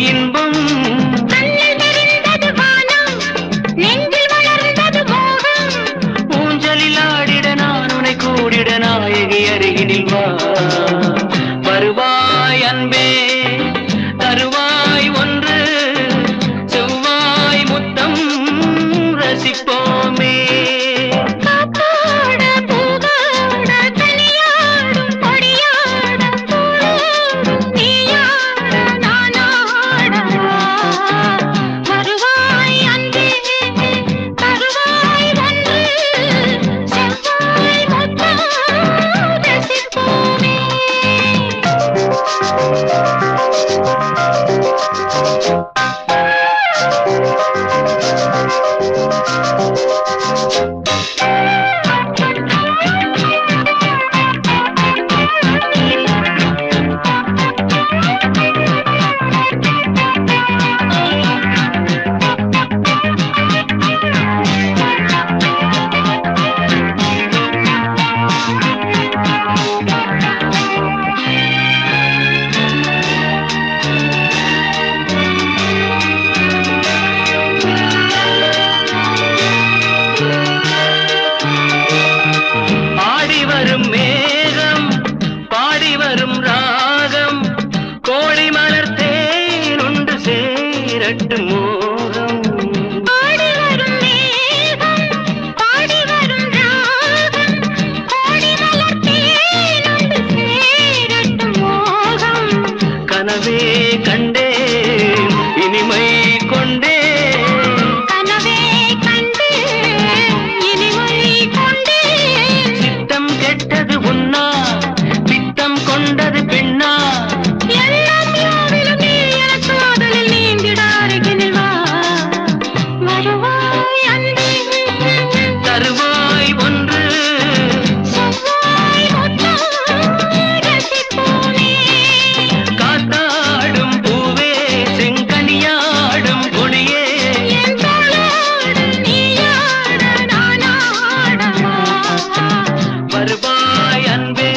இன்பம் ஊஞ்சலில் ஆடிட நான் உனை கூடிட நாயகி அருகினில் வா வருவாய் அன்பே தருவாய் ஒன்று செவ்வாய் முத்தம் ரசிப்போமே கனவே கண்டே இனிமை கொண்டே கனவே கண்டே இனிமை கொண்டே சித்தம் கெட்டது உன்னா பித்தம் கொண்டது பெண்ணா எல்லாம் யாவிலும் நீ எனக்கு காதலில் நீந்திட அருகினில் வா வருவாய் அன்பே தருவாய் ஒன்று செவ்வாய் முத்தம் ரசிப்போமே காத்தாடும் பூவே செங்கனியாடும் கொடியே என் தோளோடு நீயாட நானாடவா வருவாய் அன்பே